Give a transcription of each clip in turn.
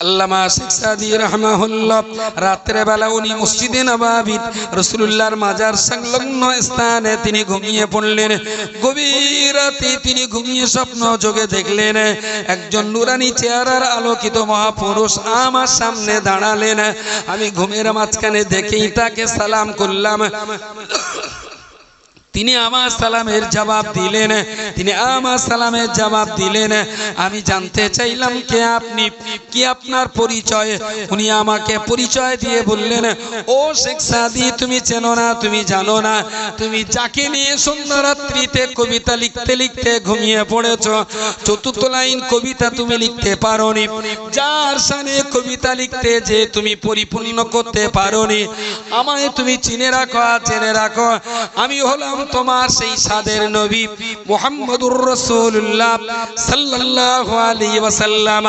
আল্লামা শেখ সাদি রাহমাহুল্লাহ রাতের বেলা উনি মসজিদে নববীর রাসূলুল্লাহর মাজার সংলগ্ন স্থানে তিনি ঘুমিয়ে পড়লেন। গভীর রাতে তিনি ঘুমিয়ে স্বপ্ন যোগে দেখলেন একজন নুরানি চেহারার আলোকিত মহাপুরুষ আমার সামনে দাঁড়ালেন। আমি ঘুমের মাঝখানে দেখেই তাকে সালাম করলাম। তিনি আমার সালামের জবাব দিলেন, আমি জানতে চাইলাম কে আপনি, কি আপনার পরিচয়? উনি আমাকে পরিচয় দিয়ে বললেন, ও শেখ সাদি, তুমি চেনো না, তুমি জানো না, তুমি যাকে নিয়ে সন্ধ্যা রাত্রিতে কবিতা লিখতে লিখতে ঘুমিয়ে পড়েছ, চতুর্থ লাইন কবিতা তুমি লিখতে পারোনি, যার শানে কবিতা লিখতে যে তুমি পরিপূর্ণ করতে পারোনি, আমায় তুমি চিনে রাখো, জেনে রাখো, আমি হলাম তোমার সেই সাদের নবী মুহাম্মদুর রাসূলুল্লাহ সাল্লাল্লাহু আলাইহি ওয়াসাল্লাম।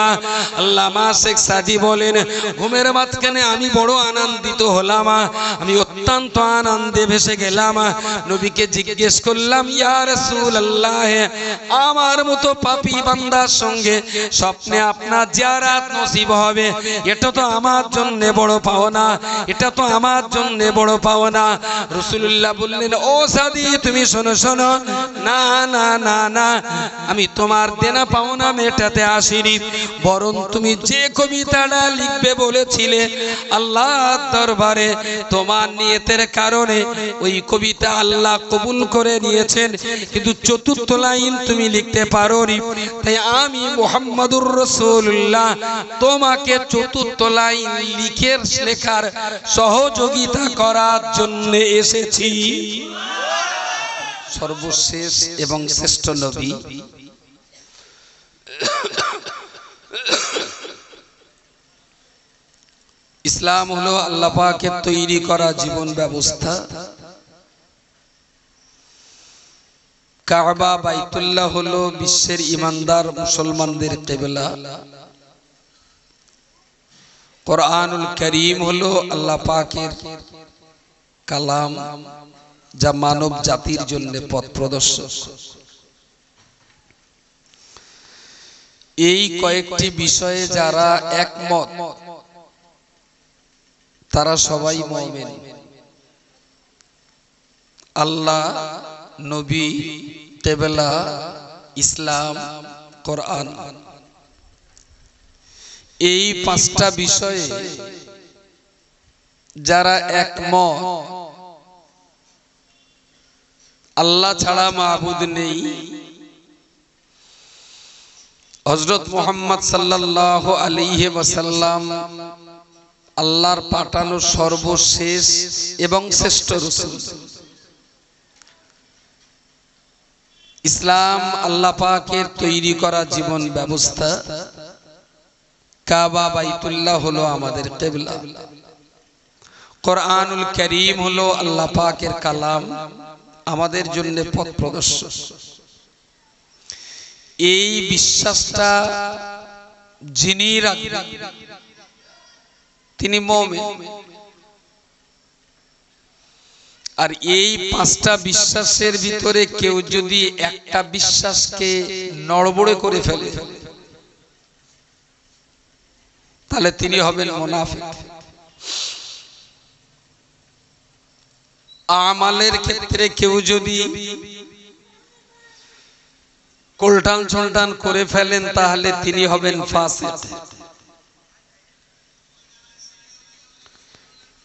আল্লামা শেখ সাদি বলেন, ঘুমের মাঝখানে আমি বড় আনন্দিত হলাম, আমি অত্যন্ত আনন্দে ভেসে গেলাম। নবীকে জিজ্ঞেস করলাম, ইয়া রাসূলুল্লাহ, আমার মতো পাপী বান্দার সঙ্গে স্বপ্নে আপনার জিয়ারত নসিব হবে, এটা তো আমার জন্য বড় পাওনা, এটা তো আমার জন্য বড় পাওনা। রাসূলুল্লাহ বললেন, ও সাদি, তুমি শোনো শোনো, না না না না, আমি তোমার দেনা পাওনা মেটাতে আসিনি, বরং তুমি যে কবিতাটা লিখবে বলেছিলে আল্লাহর দরবারে তোমার নিয়তের কারণে ওই কবিতা আল্লাহ কবুল করে নিয়েছেন, কিন্তু চতুর্থ লাইন তুমি লিখতে পারোনি, তাই আমি মুহাম্মদুর রাসূলুল্লাহ তোমাকে চতুর্থ লাইন লেখার সহযোগিতা করার জন্য এসেছি। সর্বশেষ এবং শ্রেষ্ঠ নবী ইসলাম হলো আল্লাহ পাকের তৈরি করা জীবন ব্যবস্থা। কাবা বাইতুল্লাহ হলো বিশ্বের ইমানদার মুসলমানদের কিবলা। কোরআনুল কারীম হলো আল্লাহ পাকের কালাম, যা মানব জাতির জন্য পথ প্রদর্শক। এই কয়েকটি বিষয়ে যারা একমত তারা সবাই মুমিন। আল্লাহ, নবী, কিবলা, ইসলাম, কোরআন, এই পাঁচটা বিষয়ে যারা একমত, আল্লাহ ছাড়া মাবুদ নেই, হযরত মুহাম্মদ সাল্লাল্লাহু আলাইহি ওয়াসাল্লাম আল্লাহর পাঠানো সর্বশেষ এবং শ্রেষ্ঠ রাসূল। ইসলাম আল্লাহ পাকের তৈরি করা জীবন ব্যবস্থা। কাবা বাইতুল্লাহ হলো আমাদের কিবলা। কোরআনুল কারীম হলো আল্লাহ পাকের কালাম, আমাদের জন্য পথ প্রদর্শক। এই বিশ্বাসটা যিনি রাখবেন তিনি মুমিন। আর এই পাঁচটা বিশ্বাসের ভিতরে কেউ যদি একটা বিশ্বাসকে নড়বড়ে করে ফেলে তাহলে তিনি হবেন মুনাফিক। আমালের ক্ষেত্রে কেউ যদি কোলটান ছোলটান করে ফেলেন তাহলে তিনি হবেন ফাসিক।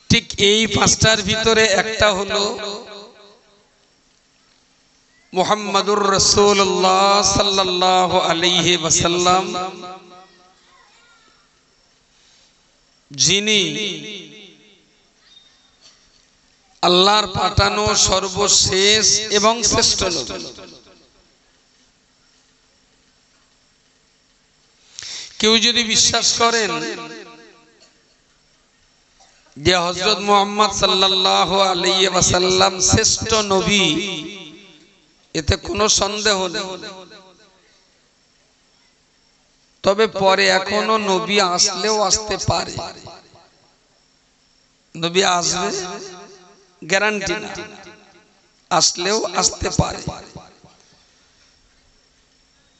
ঠিক এই পাঁচটার ভিতরে একটা হলো মুহাম্মদুর রাসূলুল্লাহ সাল্লাল্লাহু আলাইহি ওয়াসাল্লাম, যিনি আল্লাহর পাঠানো সর্বশেষ এবং শ্রেষ্ঠ নবী। কেউ যদি বিশ্বাস করেন যে হযরত মুহাম্মদ সাল্লাল্লাহু আলাইহি ওয়াসাল্লাম শ্রেষ্ঠ নবী, এতে কোনো সন্দেহ নেই। তবে পরে এখনো নবী আসলেও আসতে পারে, নবী আসবে গ্যারান্টি না, আসলেও আসতে পারে।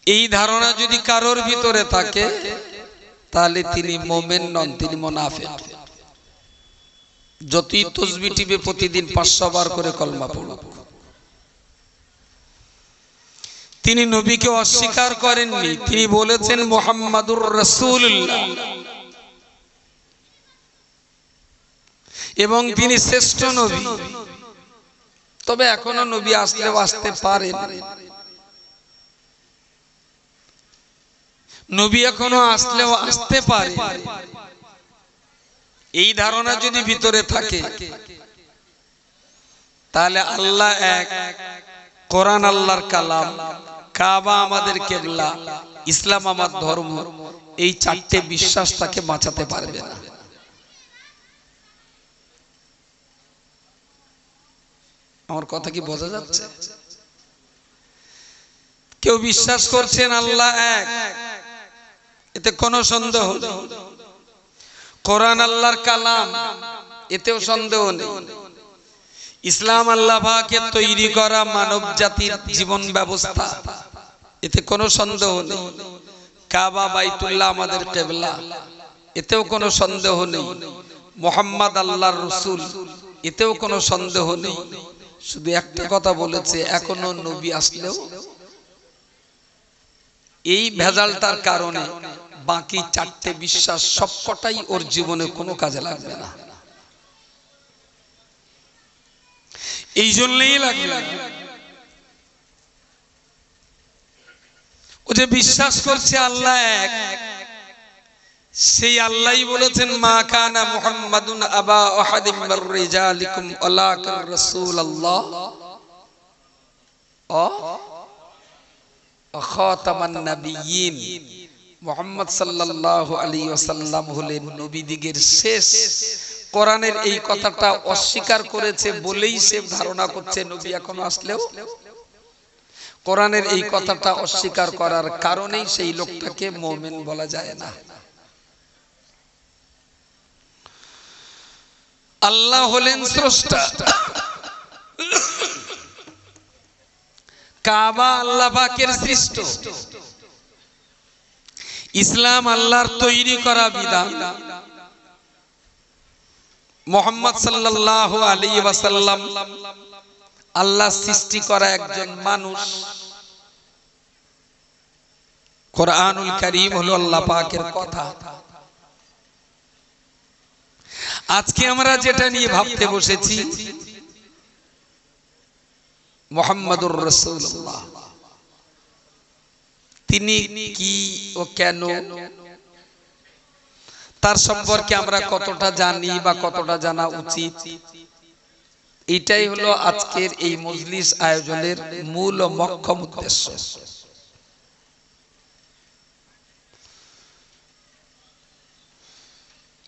এই ধারণা যদি কারোর ভিতরে থাকে তাহলে তিনি মুমিন নন, তিনি মুনাফিক। যতই তাসবিহ টিপে প্রতিদিন 500 বার করে কলমা পড়ুক, তিনি নবীকে অস্বীকার করেননি। তিনি বলেছেন মুহাম্মাদুর রাসূলুল্লাহ, এবং তিনি শ্রেষ্ঠ নবী। তবে এখনো নবী আসলেও আসতে পারেন, নবী এখনো আসলেও আসতে পারে। এই ধারণা যদি ভিতরে থাকে তাহলে আল্লাহ এক, কোরআন আল্লাহর কালাম, কাবা আমাদের কিবলা, ইসলাম আমার ধর্ম, এই চারটে বিশ্বাস তাকে বাঁচাতে পারবে না। আমার কথা কি বোঝা যাচ্ছে? কেউ বিশ্বাস করছেন আল্লাহ এক, এতে কোনো সন্দেহ নেই। কোরআন আল্লাহর কালাম, এতেও সন্দেহ নেই। ইসলাম আল্লাহ পাকের তৈরি করা মানব জাতির জীবন ব্যবস্থা, এতে কোনো সন্দেহ নেই। কাবা বাইতুল্লাহ আমাদের কিবলা, এতেও কোনো সন্দেহ নেই। মুহাম্মদ আল্লাহর রাসূল, এতেও কোনো সন্দেহ নেই। শুধু একটা কথা বলেছে, এখনো নবী আসলেও এই ভেজালটার কারণে বাকি চারটে বিশ্বাস সবকটাই ওর জীবনে কোনো কাজে লাগবে না। এই জন্যই লাগবে ও যে বিশ্বাস করছে আল্লাহ এক, সেই আল্লাহই বলেছেন মা কানা মুহাম্মাদুন আবা আহাদিম মির রিজালিকুম ওয়ালাকিন রাসূলুল্লাহ ও খাতামান নাবিয়্যিন। মুহাম্মদ সাল্লাল্লাহু আলাইহি ওয়াসাল্লাম হলেন নবীদিগের শেষ। কোরআনের এই কথাটা অস্বীকার করেছে বলেই সে ধারণা করছে নবী এখনো আসলেও, কোরআনের এই কথাটা অস্বীকার করার কারণেই সেই লোকটাকে মুমিন বলা যায় না। আল্লাহ হলেন স্রষ্টা, কাবা আল্লাহ পাকের সৃষ্ট, ইসলাম আল্লাহর তৈরি করা বিধান, মুহাম্মদ সাল্লাল্লাহু আলাইহি ওয়াসাল্লাম আল্লাহ সৃষ্টি করা একজন মানুষ। কোরআনুল কারীম হলো আল্লাহ পাকের কথা। আজকে আমরা যেটা নিয়ে ভাবতে বসেছি মুহাম্মাদুর রাসূলুল্লাহ, তিনি কি ও কেন, তার সম্পর্কে আমরা কতটা জানি বা কতটা জানা উচিত, এটাই হলো আজকের এই মজলিস আয়োজনের মূল ও মোক্ষম উদ্দেশ্য।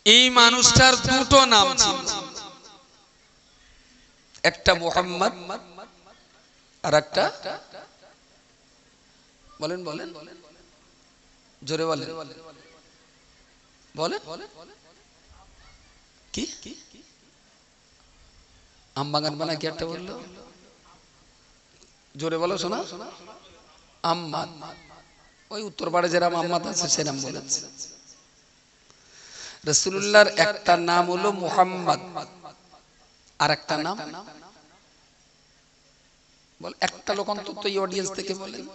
এই মানুষটার দুটো নাম ছিল, একটা মুহাম্মদ আর একটা বলেন বলেন জোরে বলেন বলেন কি আমবাগান বানা কি একটা বললো, জোরে বলো শোনা। আম্মাদ, ওই উত্তর পাড়ে যেরাম আম্মাদ আছে সেরাম বলেছে। রাসূলুল্লাহর একটা নাম হলো মুহাম্মদ আর একটা নাম বল, একটা লোক অন্তত এই অডিয়েন্স থেকে বলেন।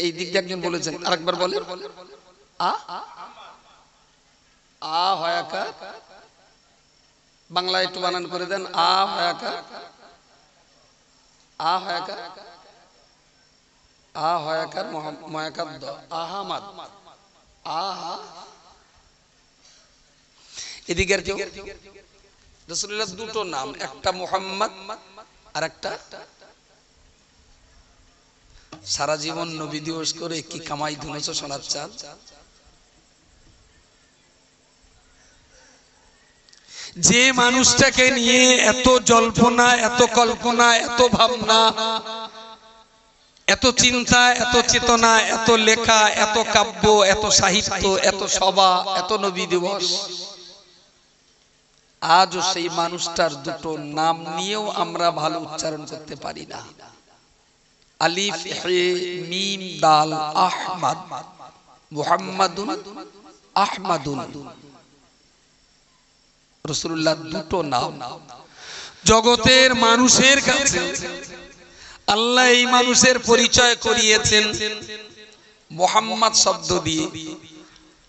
এই দিক দিয়ে একজন বলেছেন, আরেকবার বলেন। আ আ হয়াকার, বাংলা একটু বানান করে দেন। আ হয়াকার, আ হয়াকার, আ হয়াকার ময়াকার দ আহমদ আহা। এদিকে আর কেউ? রাসূলুল্লাহর দুটো নাম, একটা মুহাম্মদ আর একটা। সারা জীবন নবী দিবস করে কি কামাই ধুনেছ সোনার চাঁদ। যে মানুষটাকে নিয়ে এত জল্পনা, এত কল্পনা, এত ভাবনা, এত চিন্তা, এত চেতনা, এত লেখা, এত কাব্য, এত সাহিত্য, এত সভা, এত নবী দিবস, আজও সেই মানুষটার দুটো নাম নিয়েও আমরা ভালো উচ্চারণ করতে পারি না। আলিফ হে মিম দাল আহমদ, মুহাম্মাদুন আহমাদুন। রাসূলুল্লাহ দুটো নাম জগতের মানুষের কাছে আল্লাহ এই মানুষের পরিচয় করিয়েছেন মুহাম্মদ শব্দ দিয়ে।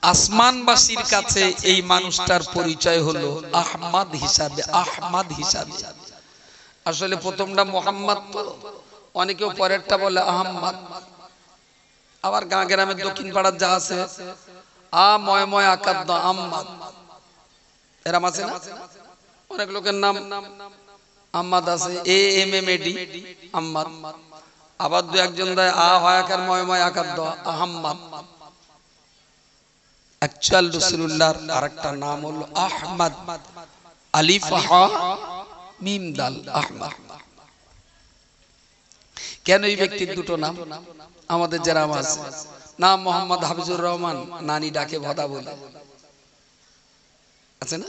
আসমানবাসীর কাছে এই মানুষটার পরিচয় হলো আহমদ হিসাবে, আহমদ হিসাবে। আসলে প্রথমটা মুহাম্মদ, তো অনেকেও পরেরটা বলে আহমদ। আবার গাঁ গ্রামের দক্ষিণ পাড়ার যা আছে ময় ময় আকাদ্দ আহমদ, এরম আছে না? অনেক লোকের নাম আহমদ আছে, AMMAD আহমদ। আবার দু একজন দেয় হয়াকার ময় ময় আকাদ্দ আহমদ। অ্যাকচুয়াল রাসূলুল্লাহর আরেকটা নাম হলো আহমদ, আলিফ হা মিম দাল আহমদ। কেন এই ব্যক্তির দুটো নাম? আমাদের যারা আছে নাম মোহাম্মদ হাফিজুর রহমান, নানি ডাকে ভদা বলে, আছে না?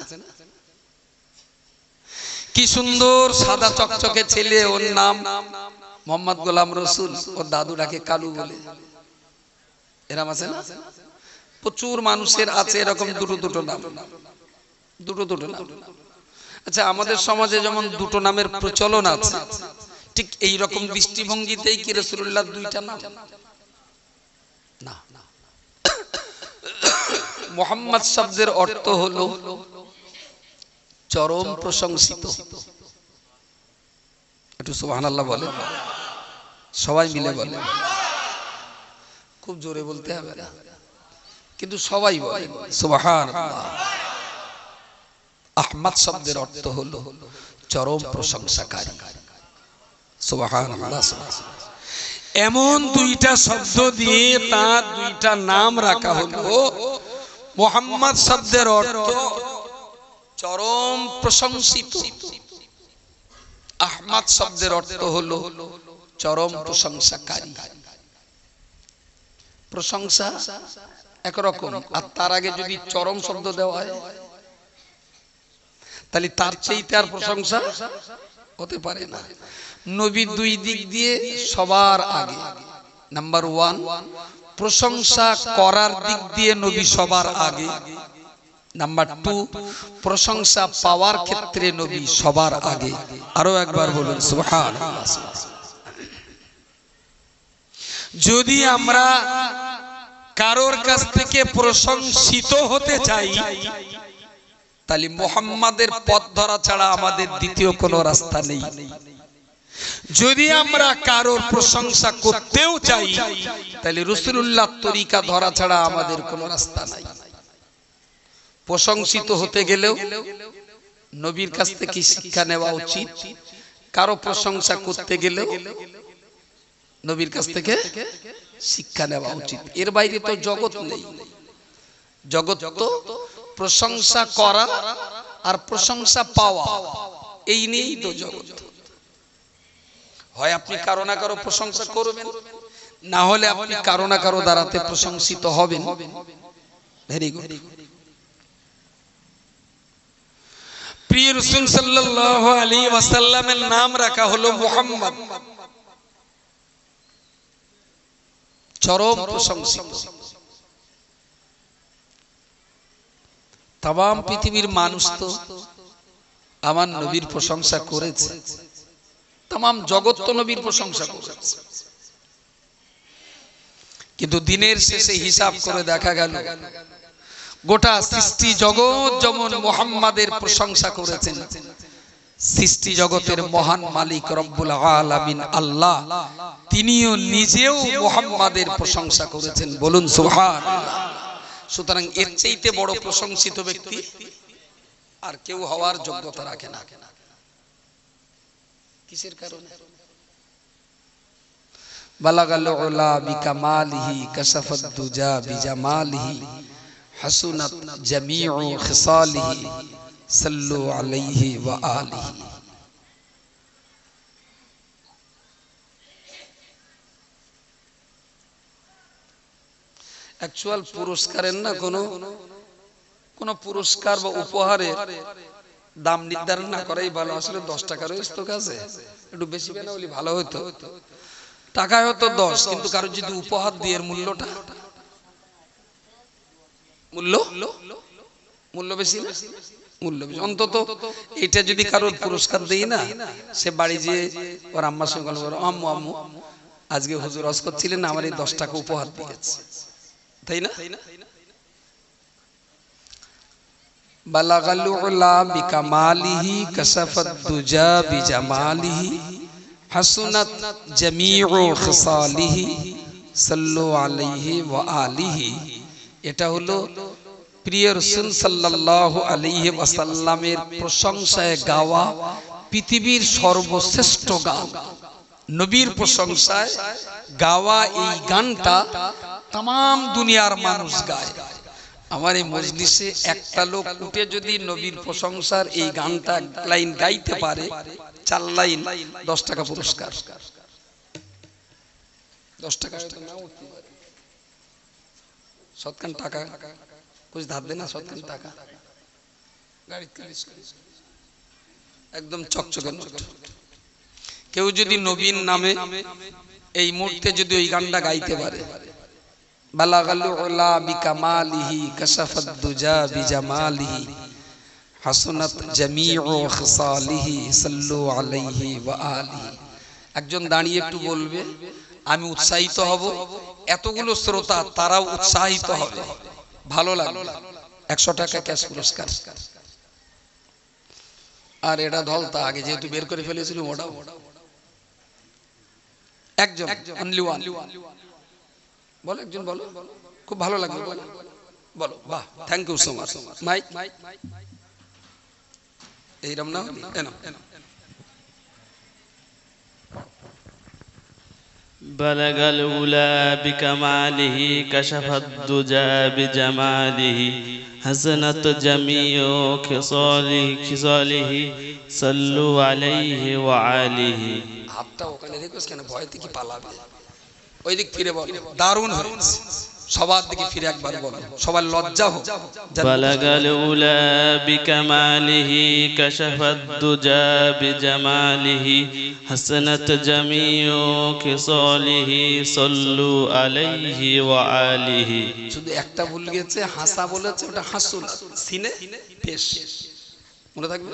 কি সুন্দর সাদা চকচকে ছেলে, ওর নাম মোহাম্মদ গোলাম রসুল, ওর দাদু ডাকে কালু বলে, এরম আছে না? প্রচুর মানুষের আছে এরকম দুটো দুটো নাম, দুটো দুটো নাম। আচ্ছা, আমাদের সমাজে যেমন দুটো নামের প্রচলন আছে, ঠিক এই রকম দৃষ্টিভঙ্গিতেই কি রাসূলুল্লাহ দুইটা নাম? না। মুহাম্মদ শব্দের অর্থ হলো চরম প্রশংসিত। একটু সুবহানাল্লাহ বলে, সবাই মিলে বলে, খুব জোরে বলতে হবে না, কিন্তু সবাই বলে সুবহানাল্লাহ। আহমদ শব্দের অর্থ হলো চরম প্রশংসাকারী। সুবহানাল্লাহ। এমন দুইটা শব্দ দিয়ে তার দুইটা নাম রাখা হলো। মুহাম্মদ শব্দের অর্থ চরম প্রশংসিত, আহমদ শব্দের অর্থ হলো চরম প্রশংসাকারী। প্রশংসা একরকম, আর তার আগে যদি চরম শব্দ দেওয়া হয় তাহলে তার চাইতে আর প্রশংসা হতে পারে না। নবী দুই দিক দিয়ে সবার আগে। নাম্বার 1, প্রশংসা করার দিক দিয়ে নবী সবার আগে। নাম্বার 2, প্রশংসা পাওয়ার ক্ষেত্রে নবী সবার আগে। আরো একবার বলুন সুবহানাল্লাহ। যদি আমরা কারোর কাছ থেকে প্রশংসিত হতে চাই তাহলে মুহাম্মাদের পথ ধরা ছাড়া আমাদের দ্বিতীয় কোনো রাস্তা নেই। যদি আমরা কারোর প্রশংসা করতেও চাই তাহলে রাসূলুল্লাহর তরিকা ধরা ছাড়া আমাদের কোনো রাস্তা নাই। প্রশংসিত হতে গেলেও নবীর কাছ থেকে শিক্ষা নেওয়া উচিত, কারো প্রশংসা করতে গেলেও নবীর কাছ থেকে শিক্ষা নেওয়া উচিত। এর বাইরে তো জগৎ নেই। জগৎ তো প্রশংসা করা আর প্রশংসা পাওয়া, এই নিয়েই তো জগৎ। হয় আপনি কারো না কারো প্রশংসা করবেন, না হলে আপনি কারো না কারো দ্বারাতে প্রশংসিত হবেন। Very good. প্রিয় রাসূল সাল্লাল্লাহু আলাইহি ওয়াসাল্লামের নাম রাখা হলো মুহাম্মদ, চরম প্রশংসিত। তাম পৃথিবীর মানুষ তো আমার নবীর প্রশংসা করেছে, তাম জগৎ তো নবীর প্রশংসা করেছে। কিন্তু দিনের শেষে হিসাব করে দেখা গেল গোটা সৃষ্টি জগৎ যেমন মুহাম্মাদের প্রশংসা করেছেন, সৃষ্টি জগতের মহান মালিক রব্বুল আলামিন আল্লাহ তিনিও নিজেও মুহাম্মাদের প্রশংসা করেছেন। বলুন সুবহানাল্লাহ। সুতরাং এর চাইতে বড় প্রশংসিত ব্যক্তি আর কেউ হওয়ার যোগ্যতা রাখে না। কিসের কারণে? বালাগাল উলা বিকামালিহি কাশাফাদ দুজা বিজামালিহি হাসুনাত জামিউ খিসালিহি সাল্লু আলাইহি ওয়া আলিহি। অ্যাকচুয়াল পুরস্কারের না কোনো পুরস্কার বা উপহারের দাম নির্ধারণ না করাই ভালো। আসলে 10 টাকার তো কাছে একটু বেশি কেন বলি ভালো হতো। টাকা হয়তো 10, কিন্তু কারো যদি উপহার দিয়ে এর মূল্যটা মূল্য বেশি না? মূল্য বেশি। অন্তত এটা যদি কারোর পুরস্কার দেই না, সে বাড়ি যেয়ে ওর আম্মার সঙ্গে বলবো, আম্মু আম্মু আজকে হুজুর ওয়াজ করছিলেন, আমার এই 10 টাকা উপহার দিয়েছে, তাই না? বালাগাল উলা বিকামালিহি কাশাফাত দুজা বিজামালিহি হাসুনাত জামিউ খিসালিহি সাল্লু আলাইহি ওয়া আলিহি। এটা হলো প্রিয় রাসূল সাল্লাল্লাহু আলাইহি ওয়াসাল্লামের প্রশংসায় গাওয়া পৃথিবীর সর্বশ্রেষ্ঠ গান। নবীর প্রশংসায় গাওয়া এই গানটা तमाम দুনিয়ার মানুষ গায়। আমার এই মজলিসে একটা লোক উঠে যদি নবীর প্রশংসার এই গানটা লাইন গাইতে পারে, 4 লাইন, 10 টাকা পুরস্কার। 10 টাকা না উঠতে পারে, সৎকান টাকা कुछ ধার দেনা, সৎকান টাকা গাড়ি একদম চকচকে নোট। কেউ যদি নবীর নামে এই মুহূর্তে যদি ওই গানটা গাইতে পারে, বালাগাল উলা বিকামালিহি কাশাফাত দুজা বিজামালিহি হাসনাত জামিউ খিসালিহি সাল্লু আলাইহি ওয়া আলিহি। একজন দাঁড়িয়ে একটু বলবে, আমি উৎসাহিত হব, এতগুলো শ্রোতা তারাও উৎসাহিত হবে, ভালো লাগবে। 100 টাকা ক্যাশ পুরস্কার। আর এটা ধলতা আগে যেহেতু বের করে ফেলেছিল, ওটাও একজন অনলি ওয়ান বলো, একজন বলো, খুব ভালো লাগবে, বলো। বাহ, thank you so much. Mike এইরকম না, بلغ الأولى بكماله كشف الدجى بجماله حسنت جميع خصاله صلوا عليه وعليه। হাতটা ওখানে রেখোস কেন, ভয়তে কি পালাবে? ওই দিক ফিরে বল, দারুণ হয়েছে। সবার দিকে ফিরে একবার বল, সবার লজ্জা হোক। بلغ الأولى بكماله كشف الدجى بجماله حسنت جميع خصاله صلوا عليه وآله। শুধু একটা ভুল গেছে, হাসা বলেছে, ওটা হাসুন, সিনে পেশ, মনে থাকবে,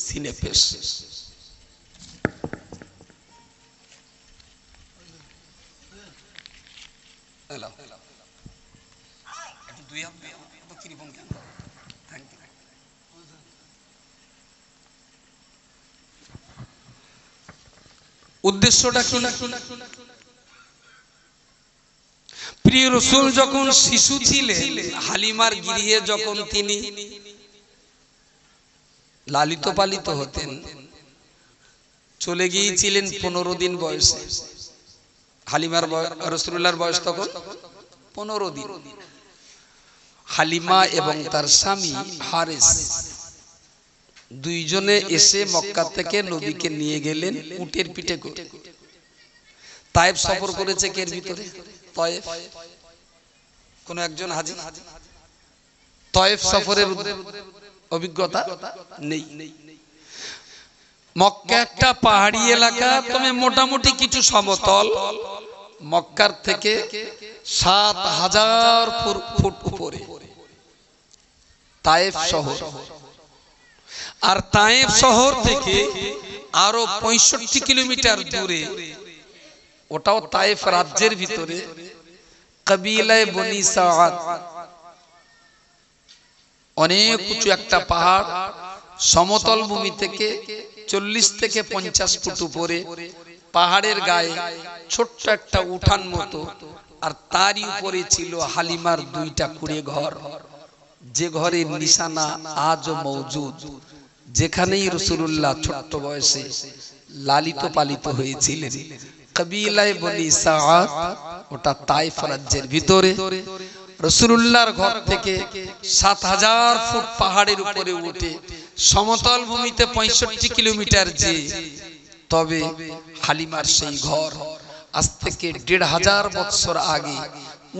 সিনে পেশ। উদ্দেশ্যটা কি? প্রিয় রাসূল যখন শিশু ছিলেন, হালিমার গৃহে যখন তিনি লালিত পালিত হতেন, চলে গিয়েছিলেন 15 দিন বয়সে। হালিমার রাসূলুল্লাহর বয়স তখন 15 দিন। হালিমা এবং তার স্বামী হারেস দুইজনে এসে মক্কা থেকে নবীকে নিয়ে গেলেন উটের পিঠে করে। তায়েফ সফর করেছে কের ভিতরে? তায়েফ। কোন একজন হাজী তায়েফ সফরের অভিজ্ঞতা নেই। মক্কা একটা পাহাড়ি এলাকা, তবে মোটামুটি কিছু সমতল। মক্কার থেকে 7000 ফুট উপরে তায়েফ শহর। আর তায়েফ শহর থেকে আরো 65 কিলোমিটার দূরে, ওটাও তায়েফ রাজ্যের ভিতরে, কবিলায়ে বনি সাআদ। অনেক উঁচু একটা পাহাড়, সমতল ভূমি থেকে 40 থেকে 50 ফুট উপরে, পাহাড়ের গায়ে ছোট্ট একটা উঠান মতো। আর তারই উপরে ছিল হালিমার 2টা কুঁড়ে ঘর, যে ঘরের নিশানা আজও মওজুদ, যেখানেই রাসূলুল্লাহ ছোট্ট বয়সে লালিত পালিত হয়েছিলেন। কবিলায়ে বনি সাআদ, ওটা তায়েফ রাজ্যের ভিতরে। রাসূলুল্লাহর ঘর থেকে 7000 ফুট পাহাড়ের উপরে উঠে সমতল ভূমিতে 65 কিলোমিটার যে, তবে হালিমার সেই ঘর আজ থেকে 1500 বছর আগে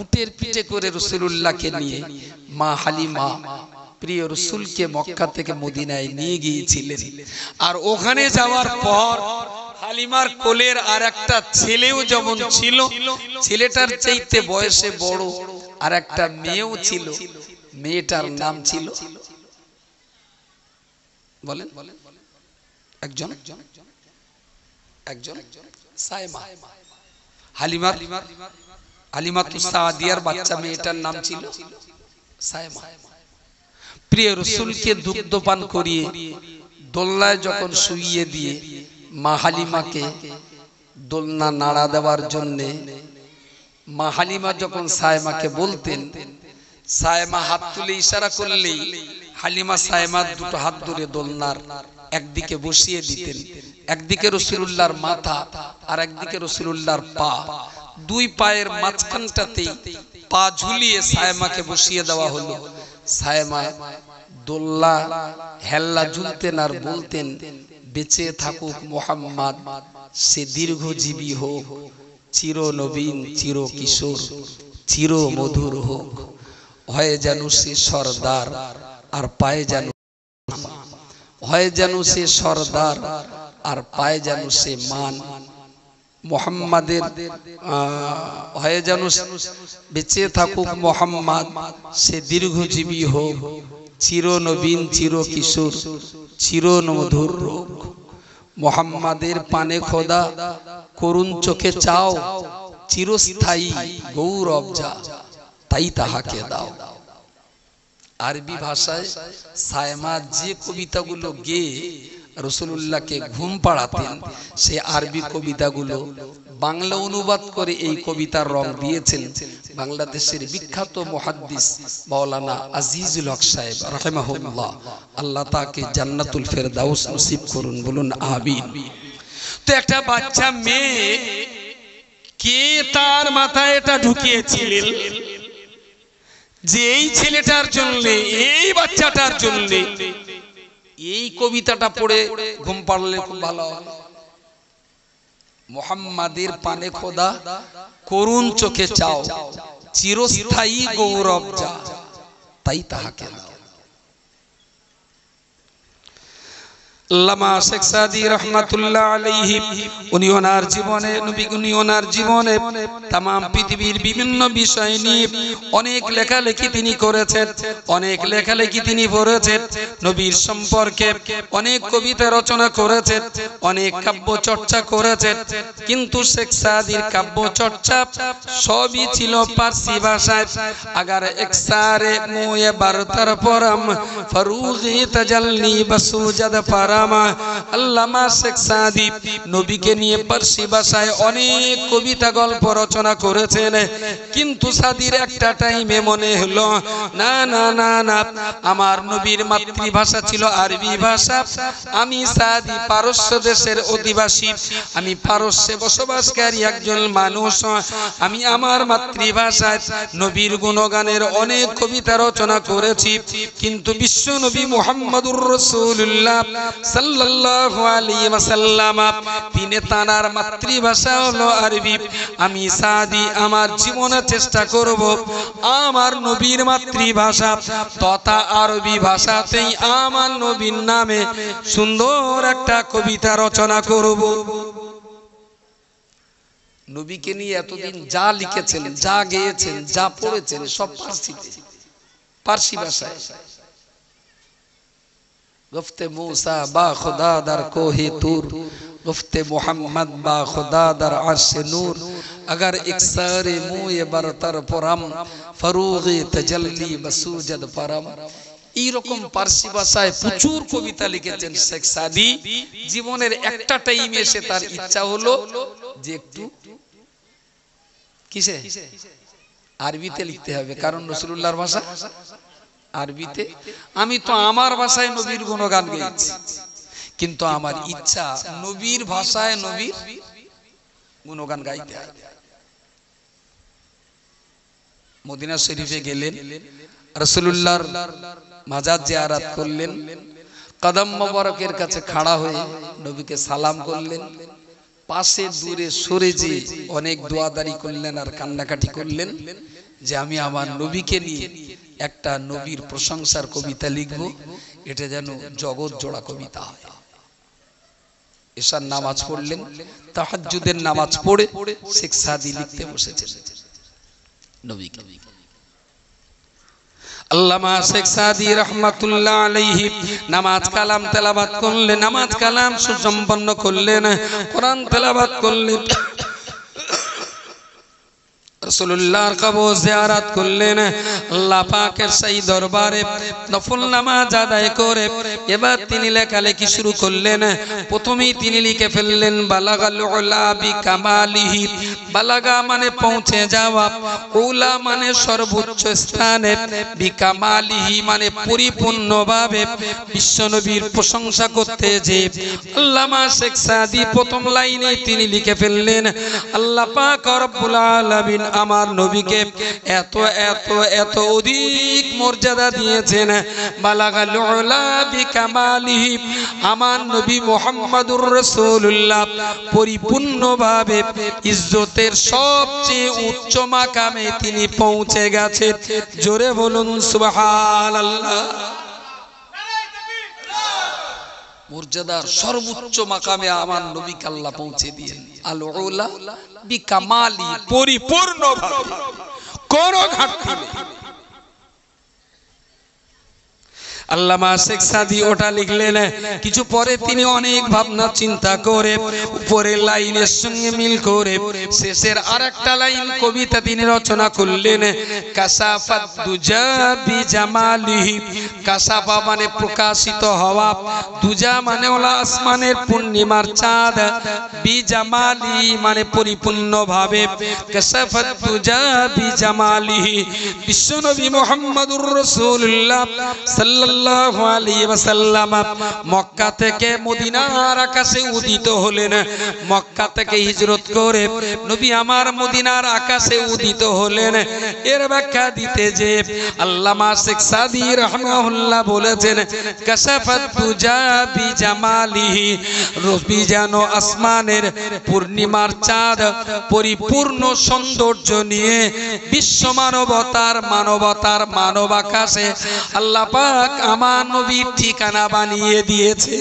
উটের পিঠে করে রাসূলুল্লাহকে নিয়ে মা হালিমা প্রিয় রাসূলকে মক্কা থেকে মদিনায় নিয়ে গিয়েছিলেন। আর ওখানে যাওয়ার পর হালিমার কোলের আর একটা ছেলেও যেমন ছিল, ছেলেটার চাইতে বয়সে বড় আর একটা মেয়েও ছিল। মেয়েটার নাম ছিল বলেন একজন সায়মা। হালিমাতুস সাদিয়ার বাচ্চা মেয়েটার নাম ছিল সায়মা। প্রিয় রাসূলকে দুগ্ধপান করিয়ে দোলনায় যখন শুইয়ে দিয়ে মা হালিমাকে দোলনা নাড়া দেওয়ার জন্যে মা হালিমা যখন সায়মাকে বলতেন, সায়মা হাত তুলে ইশারা করলেই হালিমা সায়মার দুটো হাত ধরে দোলনার একদিকে বসিয়ে দিতেন। একদিকে রাসূলুল্লাহর মাথা আর একদিকে রাসূলুল্লাহর পা, দুই পায়ের মাঝখানটাতে পা ঝুলিয়ে সায়মাকে বসিয়ে দেওয়া হলো। সায়মা দোলনা হেল্লা ঝুলতেন আর বলতেন, বেঁচে থাকুক মুহাম্মদ, সে দীর্ঘজীবী হোক, চির নবীন, চির কিশোর, চির মধুর হোক, হয় যেন সে সরদার আর পায়ে যেন, হয় যেন সে সরদার আর পায়ে যেন সে মান। মুহাম্মাদের হয় যেন বেঁচে থাকুক মুহাম্মদ, সে দীর্ঘজীবী হোক, চির নবীন, চির কিশোর, চির মধুর হোক। মুহাম্মাদের পানে খোদা করুণ চোখে চাও, চিরস্থায়ী গৌরব যা, তাই তাহাকে দাও। আরবি ভাষায় সায়মা যে কবিতাগুলো গেয়ে রাসূলুল্লাহকে ঘুম পাড়াতেন, সে আরবি কবিতাগুলো বাংলা অনুবাদ করে এই কবিতার রং দিয়েছেন বাংলাদেশের বিখ্যাত মুহাদ্দিস মাওলানা আজিজুল হক সাহেব রাহিমাহুল্লাহ। আল্লাহ তাকে জান্নাতুল ফেরদাউস নসিব করুন, বলুন আমিন। তো একটা বাচ্চা মেয়ে, কে তার মাথায় এটা ঢুকিয়েছিলেন যে এই ছেলেটার জন্য, এই বাচ্চাটার জন্য এই কবিতাটা পড়ে ঘুম পাড়লে খুব ভালো হবে। মুহাম্মাদের পানে খোদা করুণ চোখে চাও, চিরস্থায়ী গৌরব যা, তাই তাহাকে দাও। আল্লামা শেখ সাদি রহমাতুল্লাহ আলাইহি উনি ওনার জীবনে, উনি ওনার জীবনে तमाम পৃথিবীর বিভিন্ন বিষয় নিয়ে অনেক লেখালেখি তিনি করেছেন, অনেক লেখালেখি তিনি পড়েছেন। নবীর সম্পর্কে অনেক কবিতা রচনা করেছেন, অনেক কাব্য চর্চা করেছেন। কিন্তু শেখ সাদির কাব্য চর্চা সবই ছিল পারসি ভাষায়। আগার একসারে মুয়ে বারতার পরম ফরুগি তাজাল্লি বসুজাদ পারা। আল্লামা শেখ সাদি নবীকে নিয়ে পারসি ভাষায় অনেক কবিতা গল্প রচনা করেছেন। কিন্তু সাদির একটা টাইমে মনে হলো, না না না না, আমার নবীর মাতৃভাষা ছিল আরবি ভাষা, আমি সাদি পারস্য দেশের অধিবাসী, আমি পারস্যে বসবাসকারী একজন মানুষ, আমি আমার মাতৃভাষায় নবীর গুণগানের অনেক কবিতা রচনা করেছি। কিন্তু বিশ্ব নবী মুহাম্মদুর রাসূলুল্লাহ সাল্লাল্লাহু আলাইহি ওয়াসাল্লাম, তিনি তার মাতৃভাষা হলো আরবি। আমি সাদি আমার জীবনে চেষ্টা করব আমার নবীর মাতৃভাষা তথা আরবি ভাষাতেই আমার নবীর নামে সুন্দর একটা কবিতা রচনা করব। নবীকে নিয়ে এতদিন যা লিখেছেন, যা গেয়েছেন, যা পড়েছেন সব পারসি ভাষায়। گفت موسی با خدا در کوہ طور، گفت محمد با خدا در عرش نور، اگر اکسار موی برتر پرم فروغ تجلی بسوجد پرم। এই রকম পারসি ভাষায় প্রচুর কবিতা লিখেছেন শেখ সাদি। জীবনের একটা টাইমে এসে তার ইচ্ছা হলো যে একটু কিসে আরবিতে লিখতে হবে, কারণ রাসূলুল্লাহর ভাষা আরবিতে। আমি তো আমার ভাষায় নবীর গুণগান গেয়েছি, কিন্তু আমার ইচ্ছা নবীর ভাষায় নবীর গুণগান গাইতে হবে। মদিনা শরীফে গেলেন, রাসূলুল্লাহর মাজার জিয়ারত করলেন, কদম মোবারকের কাছে খাড়া হয়ে নবীকে সালাম করলেন। পাশে দূরে সরে যে অনেক দোয়াদারি করলেন আর কান্নাকাটি করলেন যে আমি আমার নবীকে নিয়ে একটা নবীর প্রশংসার কবিতা লিখব, এটা যেন জগৎ জোড়া কবিতা হয়। এশার নামাজ পড়লেন, তাহাজ্জুদের নামাজ পড়ে শেখ সাদি লিখতে বসেছেন নবীকে। আল্লামা শেখ সাদি রহমাতুল্লাহ আলাইহি নামাজ কালাম তেলাওয়াত করলেন, নামাজ কালাম সুসম্পন্ন করলেন, কোরআন তেলাওয়াত করলেন, রাসূলুল্লাহর কবর জিয়ারত করলেন, আল্লাহ পাকের সেই দরবারে নফল নামাজ আদায় করে এবার তিনি লেখালেখি শুরু করলেন। প্রথমেই তিনি লিখে ফেললেন বালাগাল উলা বিকামালিহি। বালাগা মানে পৌঁছে যাওয়া, উলা মানে সর্বোচ্চ স্থানে, বিকামালিহি মানে পরিপূর্ণভাবে বিশ্বনবীর প্রশংসা করতে যে আল্লামা শেখ সাদি প্রথম লাইনে তিনি লিখে ফেললেন আল্লাহ পাক রব্বুল আলামিন আমার নবীকে এত এত এত অধিক মর্যাদা দিয়েছেন। বালাগাল উলা বিকামালিহি, আমার নবী মুহাম্মদুর রাসূলুল্লাহ পরিপূর্ণভাবে ইজ্জতের সবচেয়ে উচ্চ মাকামে তিনি পৌঁছে গেছেন। জোরে বলুন সুবহানাল্লাহ। মর্যাদার সর্বোচ্চ মাকামে আমার নবীকে আল্লাহ পৌঁছে দিয়েন। আল উলা বিকামালি, পরিপূর্ণভাবে, কোনো ঘাটতি নেই। আল্লামা শেখ সাদি ওটা লিখলেন। কিছু পরে তিনি অনেক ভাবনা চিন্তা করে উপরের লাইনের সঙ্গে মিল করে শেষের আরেকটা লাইন কবিতা তিনি রচনা করলেন কাশাফাত দুজা বিজামালিহি। কাশাফা মানে প্রকাশিত হওয়া, দুজা মানে হলো আসমানের পূর্ণিমার চাঁদ, বিজামালি মানে পরিপূর্ণভাবে, কাশাফাত দুজা বিজামালিহি। বিশ্বনবী মুহাম্মদুর রাসূলুল্লাহ সাল্লাল্লাহু আলাইহি ওয়াসাল্লাম মক্কা থেকে মদিনার আকাশে উদিত হলেন। মক্কা থেকে হিজরত করে নবী আমার মদিনার আকাশে উদিত হলেন। এর ব্যাখ্যা দিতে যে আল্লামা শেখ সাদি রাহমাহুল্লাহ বলেছেন কাশাফাত দুজা বিজামালিহি। রবি যেন আসমানের পূর্ণিমার চাঁদ পরিপূর্ণ সৌন্দর্য নিয়ে বিশ্ব মানবতার মানব আকাশে আল্লাহ পাক আমার নবীর ঠিকানা বানিয়ে দিয়েছে।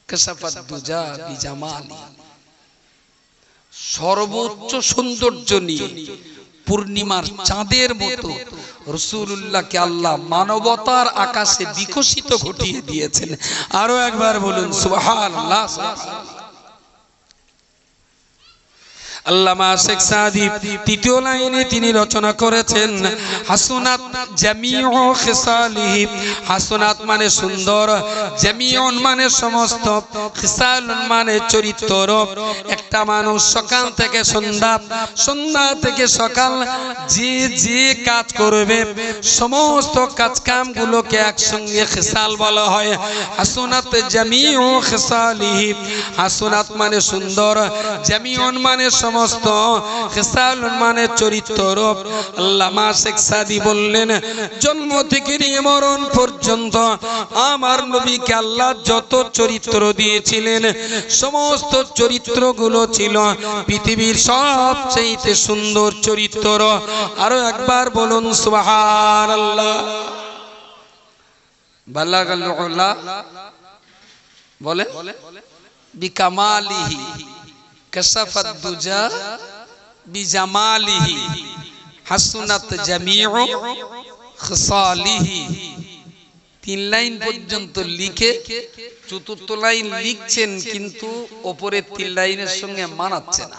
কাশাফাত দুজা বিজামালি, সর্বোচ্চ সৌন্দর্য নিয়ে পূর্ণিমার চাঁদের মতো রাসূলুল্লাহকে আল্লাহ মানবতার আকাশে বিকশিত ঘটিয়ে দিয়েছেন। আরো একবার বলুন সুবহানাল্লাহ। আল্লামা শেখ সাদি তৃতীয় লাইনে তিনি রচনা করেছেন হাসনাত জামিউ খিসালিহি। হাসনাত মানে সুন্দর, জামিউন মানে সমস্ত, খিসালুন মানে চরিত্র। একটা মানুষ সকাল থেকে সন্ধ্যা, সন্ধ্যা থেকে সকাল যে যে কাজ করবে সমস্ত কাজ কামগুলোকে একসঙ্গে খিসাল বলা হয়। হাসনাত জামিউ খিসালিহি। হাসনাত মানে সুন্দর, জামিউন মানে সমস্ত, খিসালুন মানে চরিত্র। আল্লামা শেখ সাদি বললেন জন্ম থেকে নিয়ে মরণ পর্যন্ত আমার নবীকে আল্লাহ যত চরিত্র দিয়েছিলেন সমস্ত চরিত্রগুলো ছিল পৃথিবীর সবচেয়ে সুন্দর চরিত্র। আরো একবার বলুন সুবহানাল্লাহ। বালাগাল উলা বলে বিকামালিহি, কাশাফাত দুজা বিজামালিহি, হাসনাত জামিউ খিসালিহি। তিন লাইন পর্যন্ত লিখে চতুর্থ লাইন লিখছেন কিন্তু উপরের তিন লাইনের সঙ্গে মানাচ্ছে না।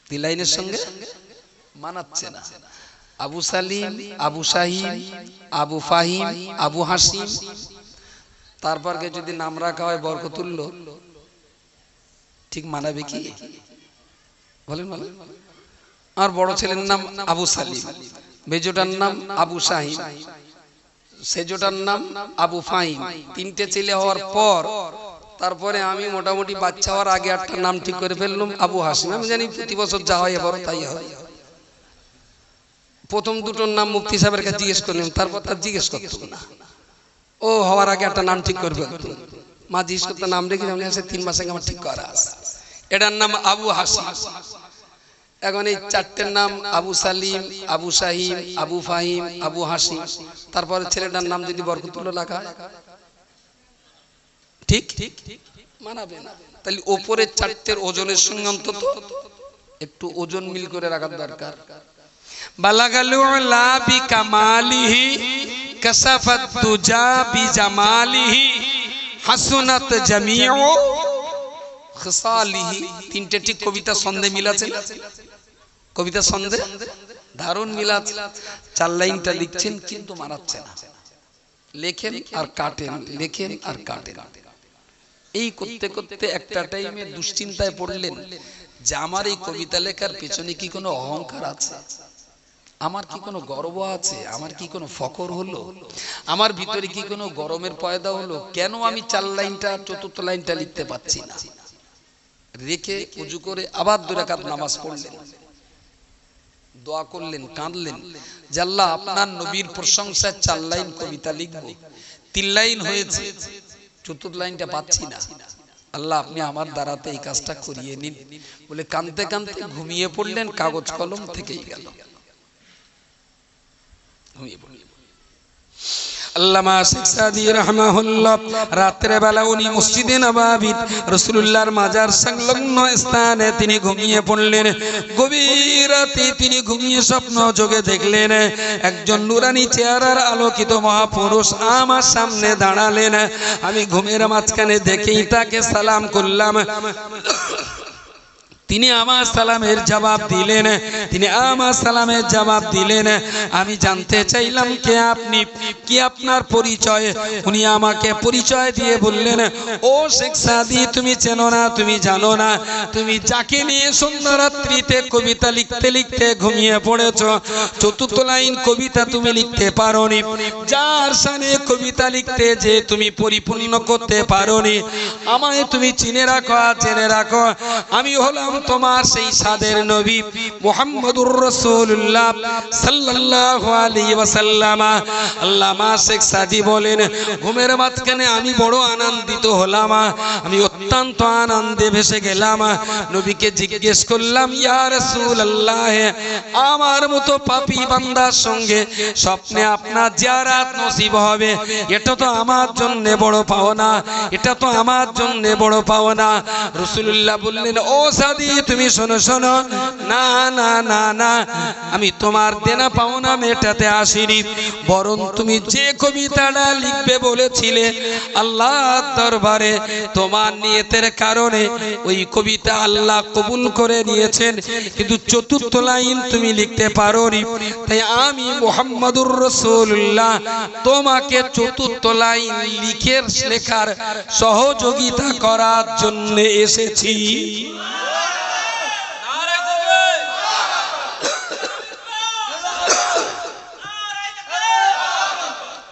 তিন লাইনের সঙ্গে মানাচ্ছে না। আবু সালিম, আবু শাহিম, আবু ফাহিম, আবু হাসিম, তারপরকে যদি নাম রাখা হয় বরকতুল্লাহ, ঠিক মানাবে কি বলেন? বলেন। আর বড় ছেলের নাম আবু সালিম, মেজোটার নাম আবু শাহিম, সেজোটার নাম আবু ফাহিম। তিনটে ছেলে হওয়ার পর তারপরে আমি মোটামুটি বাচ্চা হওয়ার আগে একটা নাম ঠিক করে ফেললাম আবু হাসিম। আমি জানি প্রতি বছর যা হয় এবারও তাই হয়। প্রথম দুটোর নাম মুফতি সাহেবের কাছে জিজ্ঞেস করলাম, তারপর তার জিজ্ঞেস করতো না, ও হওয়ার আগে একটা নাম ঠিক করবে। মা জিজ্ঞেস করতে নাম রেখে 3 মাস আগে আমার ঠিক করা আছে। এটার নাম আবু হাসিম। এখন এই চারটের নাম আবু সালিম, আবু শাহিম, আবু ফাহিম, আবু হাসিম। তারপরে ছেলেটার নাম যদি বরকতুল্লাহ লেখা হয় ঠিক মানাবে না। তাহলে ওপরের চারটের ওজনের সঙ্গে অন্তত একটু ওজন মিল করে রাখার দরকার। বালাগাল উলা বিকামালিহি কাশাফাত দুজা বিজামালিহি হাসুনাত জামিউ খিসালিহি। তিনটে ঠিক কবিতা ছন্দে মিল আছে না? কবিতা ছন্দে দারুণ মিল আছে। 4 লাইনটা লিখছেন কিন্তু মানাচ্ছে না, লেখেন আর কাটেন, লেখেন আর কাটেন। এই করতে করতে একটা টাইমে দুশ্চিন্তায় পড়লেন যে আমার এই কবিতা লেখার পেছনে কি কোনো অহংকার আছে, আমার কি কোনো গর্ব আছে, আমার কি কোনো ফখর হলো, আমার ভিতরে কি কোনো গরমের পয়দা হলো? কেন আমি 4 লাইনটা 4র্থ লাইনটা লিখতে পাচ্ছি না? রেখে উজু করে আবার 2 রাকাত নামাজ পড়লেন, দোয়া করলেন, কাঁদলেন যে আল্লাহ আপনার নবীর প্রশংসায় 4 লাইন কবিতা লিখব, 3 লাইন হয়েছে, 4র্থ লাইনটা পাচ্ছি না, আল্লাহ আপনি আমার দ্বারাতে এই কাজটা করিয়ে নিন বলে কাঁদতে কাঁদতে ঘুমিয়ে পড়লেন। কাগজ কলম থেকেই গেল, ঘুমিয়ে পড়লেন। আল্লামা শেখ সাদি রাহমাহুল্লাহ রাতের বেলা উনি মসজিদে নববী রাসূলুল্লাহর মাজার সংলগ্ন স্থানে তিনি ঘুমিয়ে পড়লেন। গভীর রাতে তিনি ঘুমিয়ে স্বপ্ন যোগে দেখলেন একজন নুরানি চেহারার আলোকিত মহাপুরুষ আমার সামনে দাঁড়ালেন। আমি ঘুমের মাঝখানে দেখেই তাকে সালাম করলাম। তিনি আমার সালামের জবাব দিলেন, তিনি আমার সালামের জবাব দিলেন। আমি জানতে চাইলাম কে আপনি, কি আপনার পরিচয়? উনি আমাকে পরিচয় দিয়ে বললেন, ও শেখ সাদি তুমি চেনো না, তুমি জানো না, তুমি যাকে নিয়ে সন্ধ্যা রাত্রিতে কবিতা লিখতে লিখতে ঘুমিয়ে পড়েছ, 4র্থ লাইন কবিতা তুমি লিখতে পারোনি, যার শানে কবিতা লিখতে যে তুমি পরিপূর্ণ করতে পারোনি, আমায় তুমি চিনে রাখো, জেনে রাখো আমি হলাম তোমার সেই সাদের নবী মুহাম্মদুর রাসূলুল্লাহ সাল্লাল্লাহু আলাইহি ওয়াসাল্লাম। আল্লামা শেখ সাদি বলেন, ঘুমের মাঝখানে আমি বড় আনন্দিত হলাম, আমি অত্যন্ত আনন্দে ভেসে গেলাম। নবীকে জিজ্ঞেস করলাম, ইয়া রাসূলুল্লাহ আমার মতো পাপী বান্দার সঙ্গে স্বপ্নে আপনার জিয়ারত নসিব হবে, এটা তো আমার জন্য বড় পাওনা, এটা তো আমার জন্য বড় পাওনা। রাসূলুল্লাহ বললেন, ও সাদি তুমি শোনো শোনো, না না না না, আমি তোমার দেনা পাওনা মেটাতে আসিনি, বরং তুমি যে কবিতাটা লিখবে বলেছিলে আল্লাহর দরবারে তোমার নিয়তের কারণে ওই কবিতা আল্লাহ কবুল করে নিয়েছেন, কিন্তু 4র্থ লাইন তুমি লিখতে পারোনি, তাই আমি মুহাম্মদুর রাসূলুল্লাহ তোমাকে 4র্থ লাইন লেখার সহযোগিতা করার জন্য এসেছি।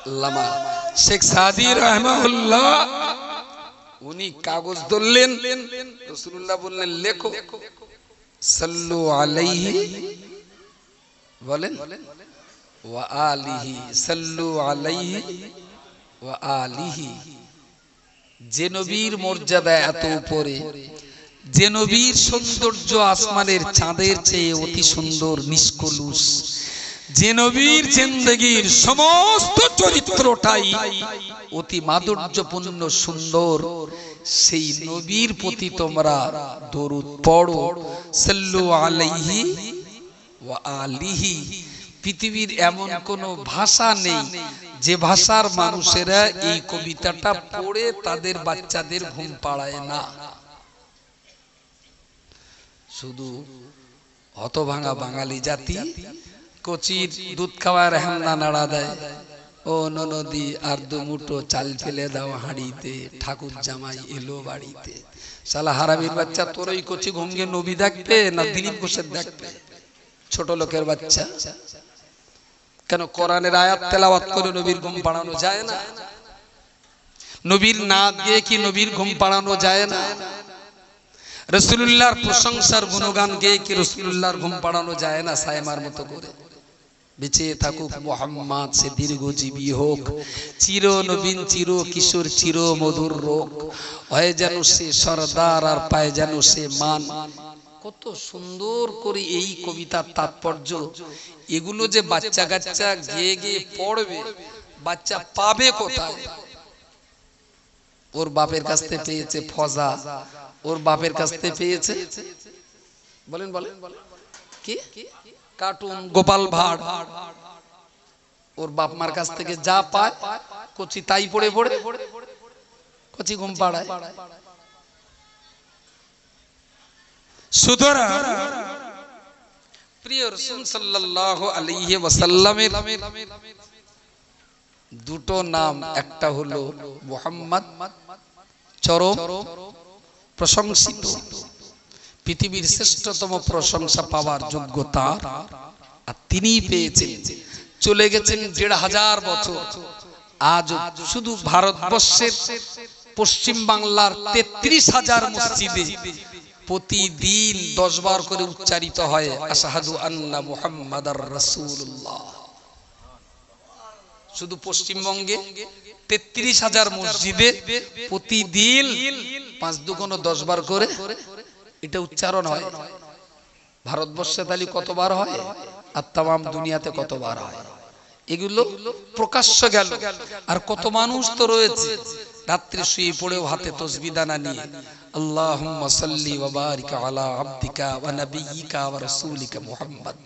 আল্লামা শেখ সাদি রাহমাহুল্লাহ উনি কাগজ ধরলেন, রাসূলুল্লাহ বললেন লেখো, সাল্লু আলাইহি বলেন ওয়া আলিহি, সাল্লু আলাইহি ওয়া আলিহি। যে নবীর মর্যাদা এত উপরে, যে নবীর সৌন্দর্য আসমানের চাঁদের চেয়ে অতি সুন্দর নিষ্কলুষ, যে নবীর জিন্দেগীর সমস্ত চরিত্রটাই অতি মাধুর্যপূর্ণ সুন্দর, সেই নবীর প্রতি তোমরা দরুদ পড়ো, সাল্লু আলাইহি ওয়া আলিহি। পৃথিবীর এমন কোন ভাষা নেই যে ভাষার মানুষেরা এই কবিতাটা পড়ে তাদের বাচ্চাদের ঘুম পাড়ায় না। শুধু হতভাঙা বাঙালি জাতি কচির দুধ খাওয়ার হেমনা নাড়া দেয়, ও ননদি আর 2 মুঠো চাল ফেলে দাও হাঁড়িতে, ঠাকুর জামাই এলো বাড়িতে। শালা হারামির বাচ্চা, তোর ওই কচি ঘুমকে নবী দেখবে না দিলীপ ঘোষের দেখবে? ছোট লোকের বাচ্চা। কেন কোরআনের আয়াত তেলাওয়াত করে নবীর ঘুম পাড়ানো যায় না? নবীর নাত গিয়ে কি নবীর ঘুম পাড়ানো যায় না? রাসূলুল্লাহর প্রশংসার গুণগান গেয়ে কি রাসূলুল্লাহর ঘুম পাড়ানো যায় না? সায়মার মতো করে বেঁচে থাকুক মুহাম্মদ, সে দীর্ঘজীবী হোক, চির নবীন চির কিশোর চির মধুর রোগ, হয় যেন সে সরদার আর পায় যেন সে মান। কত সুন্দর করে এই কবিতার তাৎপর্য। এগুলো যে বাচ্চা কাচ্চা গিয়ে গিয়ে পড়বে, বাচ্চা পাবে কোথায়? ওর বাপের কাছ থেকে পেয়েছে ফজা, ওর বাপের কাছ থেকে পেয়েছে বলেন বলেন কি কার্টুন গোপাল ভাঁড়। ওর বাপ মার কাছ থেকে যা পায় কচি তাই পড়ে পড়ে কচি ঘুম পাড়ায়। সুতরাং প্রিয় রাসূল সাল্লাল্লাহু আলাইহি ওয়াসাল্লামের দুটো নাম, একটা হলো মুহাম্মদ চরম প্রশংসিত, পৃথিবীর শ্রেষ্ঠতম প্রশংসা পাওয়ার যোগ্যতা আর তিনিই পেয়েছেন। চলে গেছেন ১৫০০ বছর, আজ শুধু ভারতবর্ষের পশ্চিম বাংলার ৩৩,০০০ মসজিদে প্রতিদিন ১০ বার করে উচ্চারিত হয় আশহাদু আন্না মুহাম্মাদার রাসূলুল্লাহ। শুধু পশ্চিমবঙ্গে ৩৩,০০০ মসজিদে প্রতিদিন ৫-২ × ১০ বার করে এটা উচ্চারণ হয়। ভারতবর্ষে তাহলে কতবার হয় আর তাম দুনিয়াতে কতবার হয়? এগুলো প্রকাশ্য গেল। আর কত মানুষ তো রয়েছে রাত্রে শুয়ে পড়েও হাতে তসবিহ দানা নিয়ে আল্লাহুম্মা সাল্লি ওয়া বারিক আলা আবদিকা ওয়া নাবিয়িকা ওয়া রাসূলিকা মুহাম্মদ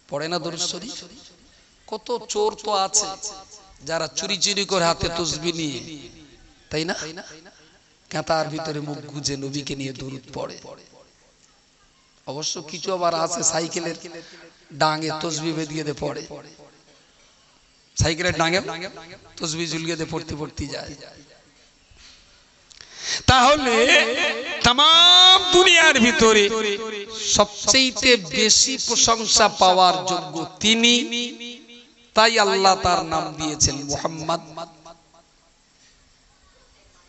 পড়ে না দরুদ শরীফ। কত চোর তো আছে যারা চুরি চুরি করে হাতে তসবিহ নিয়ে, তাই না, কাঁথার ভিতরে মুখ গুজে নবীকে নিয়ে দরুদ পড়ে। অবশ্য কিছু আবার আছে সাইকেলের ডাঙে তসবিহ বেঁধে দিয়ে পড়ে, সাইকেলের ডাঙে তসবিহ ঝুলিয়ে দিয়ে পড়তে পড়তে যায়। তাহলে তাম দুনিয়ার ভিতরে সবচেয়ে বেশি প্রশংসা পাওয়ার যোগ্য তিনি, তাই আল্লাহ তার নাম দিয়েছেন মুহাম্মদ।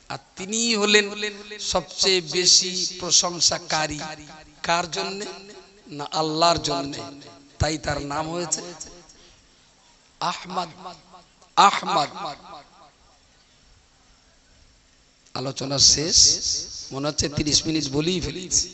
আর তিনি হলেন সবচেয়ে বেশি প্রশংসাকারী, কার জন্য না আল্লাহর জন্য, তাই তার নাম হয়েছে আহমদ। আহমদ আলোচনা শেষ, মনে হচ্ছে 30 মিনিট বলেই ফেলেছি।